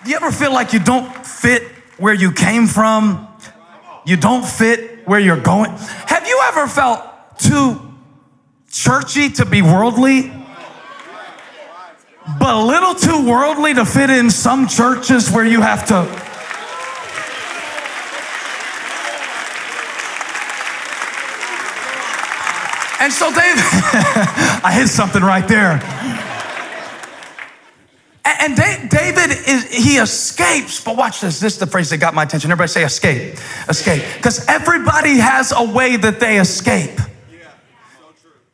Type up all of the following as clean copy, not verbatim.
Do you ever feel like you don't fit where you came from? You don't fit where you're going? Have you ever felt too churchy to be worldly, but a little too worldly to fit in some churches where you have to? And so David, I hit something right there. And David, he escapes, but watch this. This is the phrase that got my attention. Everybody say escape, escape. Because everybody has a way that they escape.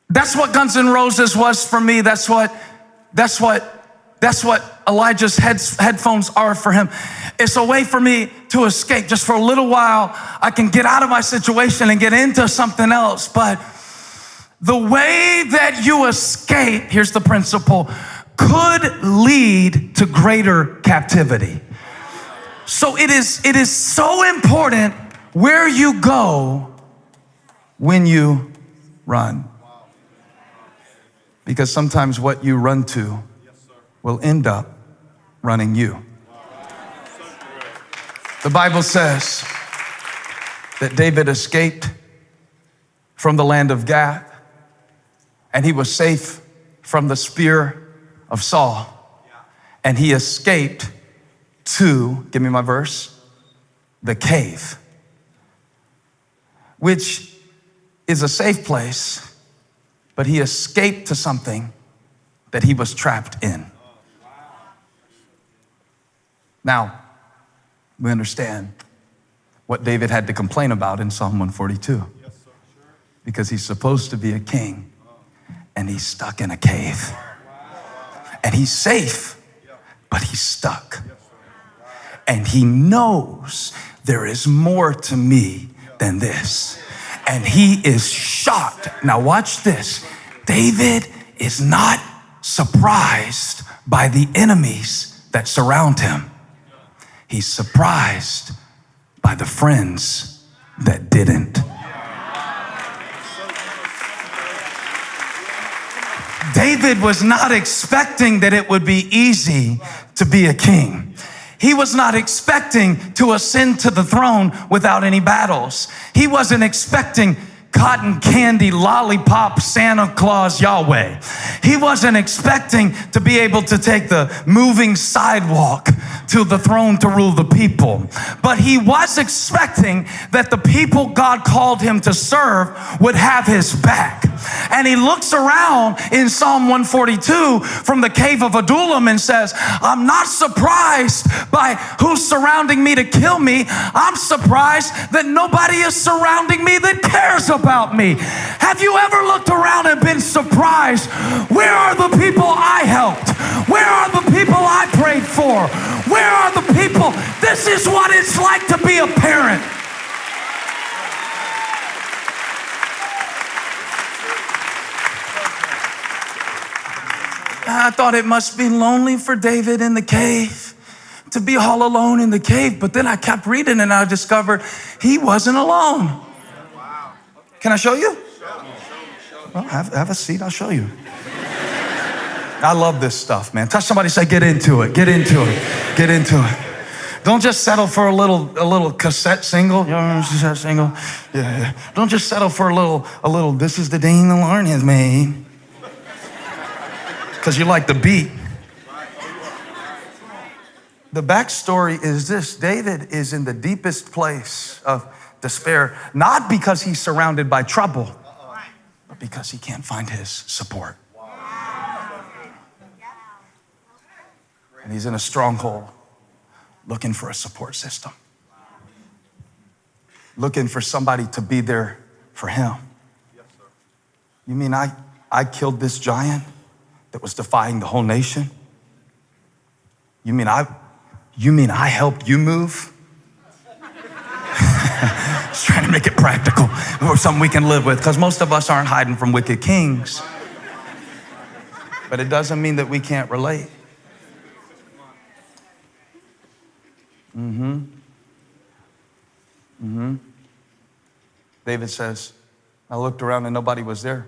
That's what Guns N' Roses was for me. That's what Elijah's headphones are for him. It's a way for me to escape. Just for a little while, I can get out of my situation and get into something else. But the way that you escape, here's the principle, could lead to greater captivity. So it is so important where you go when you run. Because sometimes what you run to will end up running you. The Bible says that David escaped from the land of Gath, and he was safe from the spear of Saul. And he escaped to, give me my verse, the cave, which is a safe place, but he escaped to something that he was trapped in. Now, we understand what David had to complain about in Psalm 142. Because he's supposed to be a king, and he's stuck in a cave. And he's safe, but he's stuck. And he knows there is more to me than this. And he is shocked. Now watch this. David is not surprised by the enemies that surround him. He's surprised by the friends that didn't. David was not expecting that it would be easy to be a king. He was not expecting to ascend to the throne without any battles. He wasn't expecting cotton candy, lollipop, Santa Claus, Yahweh. He wasn't expecting to be able to take the moving sidewalk to the throne to rule the people. But he was expecting that the people God called him to serve would have his back. And he looks around in Psalm 142 from the cave of Adullam and says, I'm not surprised by who's surrounding me to kill me. I'm surprised that nobody is surrounding me that cares about me. Have you ever looked around and been surprised? Where are the people I helped? Where are the people I prayed for? Where are the people? This is what it's like to be a parent. I thought it must be lonely for David in the cave, to be all alone in the cave. But then I kept reading and I discovered he wasn't alone. Can I show you? Well, have a seat, I'll show you. I love this stuff, man. Touch somebody, say, get into it, get into it, get into it. Don't just settle for a little cassette single. You know, cassette single? Yeah. Don't just settle for a little, this is the day the Lord has made. Because you like the beat. The backstory is this. David is in the deepest place of despair, not because he's surrounded by trouble, but because he can't find his support. And he's in a stronghold looking for a support system, looking for somebody to be there for him. You mean I killed this giant that was defying the whole nation? You mean I helped you move? Just trying to make it practical or something we can live with, because most of us aren't hiding from wicked kings. But it doesn't mean that we can't relate. David says, I looked around and nobody was there,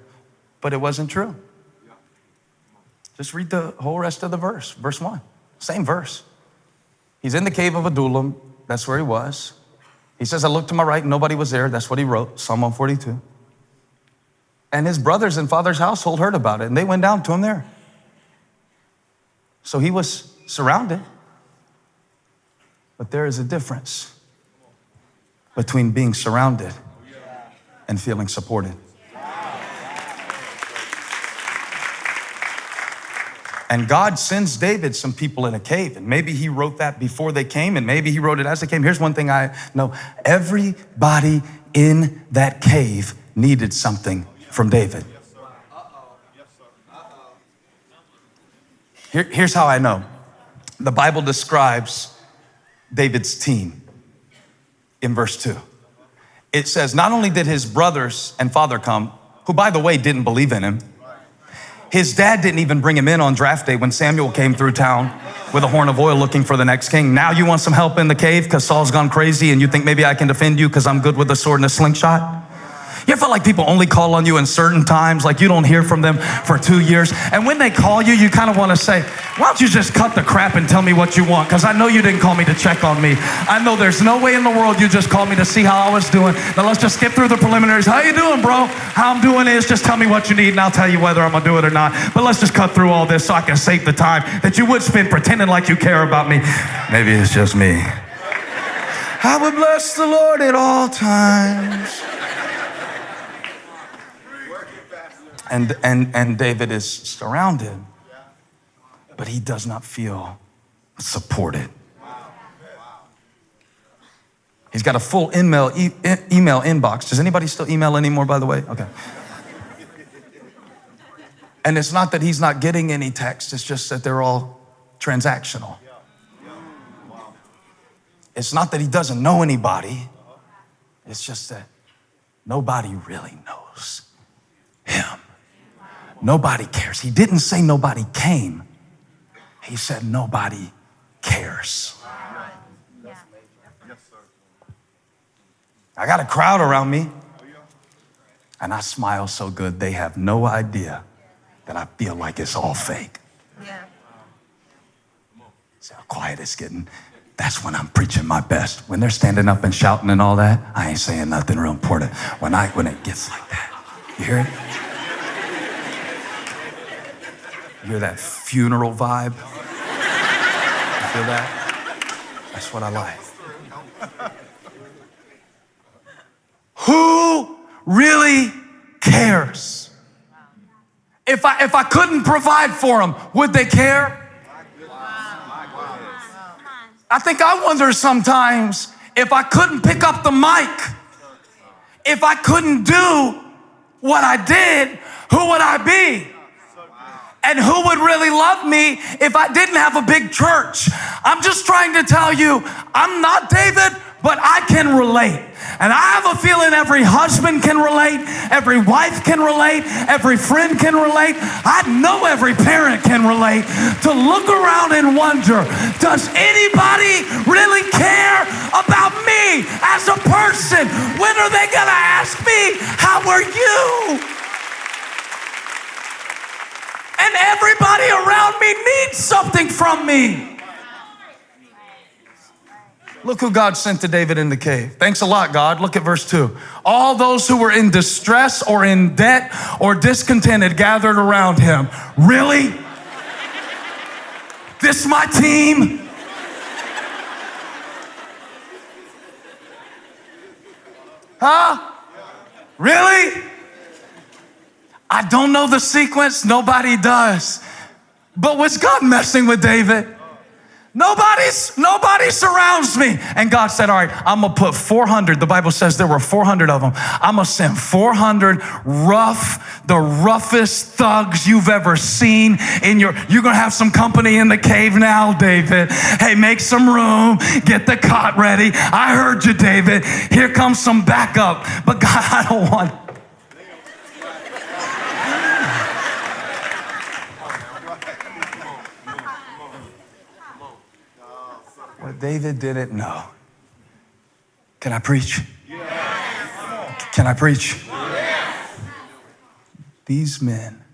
but it wasn't true. Just read the whole rest of the verse, verse 1, same verse. He's in the cave of Adullam. That's where he was. He says, I looked to my right and nobody was there. That's what he wrote, Psalm 142. And his brothers and father's household heard about it and they went down to him there. So he was surrounded. But there is a difference between being surrounded and feeling supported. And God sends David some people in a cave. And maybe he wrote that before they came, and maybe he wrote it as they came. Here's one thing I know. Everybody in that cave needed something from David. Here's how I know. The Bible describes David's team in verse 2. It says, not only did his brothers and father come, who, by the way, didn't believe in him. His dad didn't even bring him in on draft day when Samuel came through town with a horn of oil looking for the next king. Now you want some help in the cave because Saul's gone crazy and you think maybe I can defend you because I'm good with a sword and a slingshot? You ever feel like people only call on you in certain times, like you don't hear from them for 2 years? And when they call you, you kind of want to say, why don't you just cut the crap and tell me what you want? Because I know you didn't call me to check on me. I know there's no way in the world you just called me to see how I was doing. Now let's just skip through the preliminaries. How you doing, bro? How I'm doing is just tell me what you need and I'll tell you whether I'm going to do it or not. But let's just cut through all this so I can save the time that you would spend pretending like you care about me. Maybe it's just me. I would bless the Lord at all times. And David is surrounded, but he does not feel supported. He's got a full email inbox. Does anybody still email anymore, by the way? Okay. And it's not that he's not getting any text. It's just that they're all transactional. It's not that he doesn't know anybody. It's just that nobody really knows him. Nobody cares. He didn't say nobody came. He said nobody cares. I got a crowd around me, and I smile so good they have no idea that I feel like it's all fake. See how quiet it's getting? That's when I'm preaching my best. When they're standing up and shouting and all that, I ain't saying nothing real important. When it gets like that, you hear it? You hear that funeral vibe? You feel that? That's what I like. Who really cares? If I couldn't provide for them, would they care? I think I wonder sometimes if I couldn't pick up the mic, if I couldn't do what I did, who would I be? And who would really love me if I didn't have a big church? I'm just trying to tell you, I'm not David, but I can relate. And I have a feeling every husband can relate, every wife can relate, every friend can relate. I know every parent can relate to look around and wonder, does anybody really care about me as a person? When are they gonna ask me, how are you? And everybody around me needs something from me. Look who God sent to David in the cave. Thanks a lot, God. Look at verse 2. All those who were in distress or in debt or discontented gathered around him. Really? This my team? Huh? Really? I don't know the sequence. Nobody does. But was God messing with David? Nobody surrounds me. And God said, all right, I'm going to put 400. The Bible says there were 400 of them. I'm going to send 400 the roughest thugs you've ever seen you're going to have some company in the cave now, David. Hey, make some room. Get the cot ready. I heard you, David. Here comes some backup. But God, I don't want what David didn't know. Can I preach? Yes. Can I preach? Yes. These men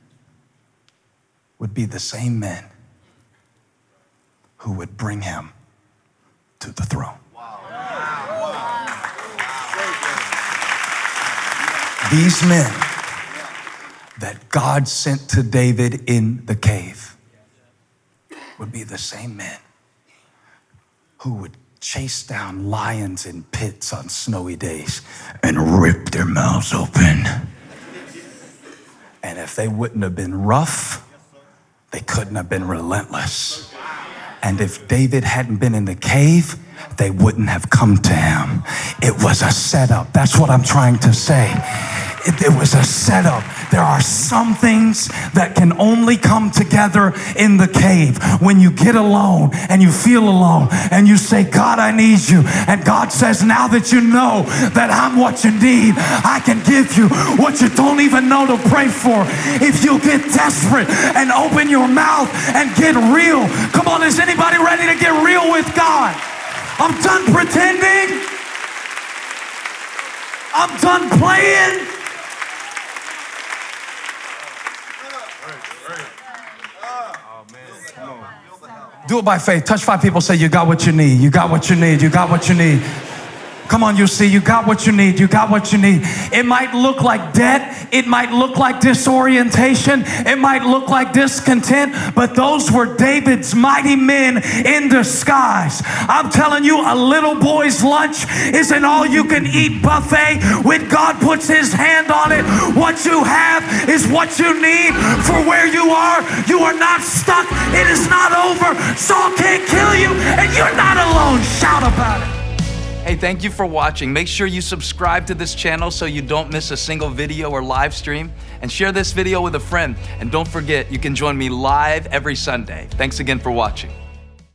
would be the same men who would bring him to the throne. These men that God sent to David in the cave would be the same men who would chase down lions in pits on snowy days and rip their mouths open. And if they wouldn't have been rough, they couldn't have been relentless. And if David hadn't been in the cave, they wouldn't have come to him. It was a setup. That's what I'm trying to say. It was a setup. There are some things that can only come together in the cave. When you get alone and you feel alone and you say, God, I need you. And God says, now that you know that I'm what you need, I can give you what you don't even know to pray for. If you get desperate and open your mouth and get real. Come on, is anybody ready to get real with God? I'm done pretending. I'm done playing. Do it by faith. Touch 5 people. Say, you got what you need. You got what you need. You got what you need. Come on, you see, you got what you need. You got what you need. It might look like debt. It might look like disorientation. It might look like discontent, but those were David's mighty men in disguise. I'm telling you, a little boy's lunch isn't all you can eat buffet. When God puts his hand on it, what you have is what you need for where you are. You are not stuck. It is not over. Saul can't kill you, and you're not alone. Shout about it. Hey, thank you for watching. Make sure you subscribe to this channel so you don't miss a single video or live stream, and share this video with a friend. And don't forget, you can join me live every Sunday. Thanks again for watching.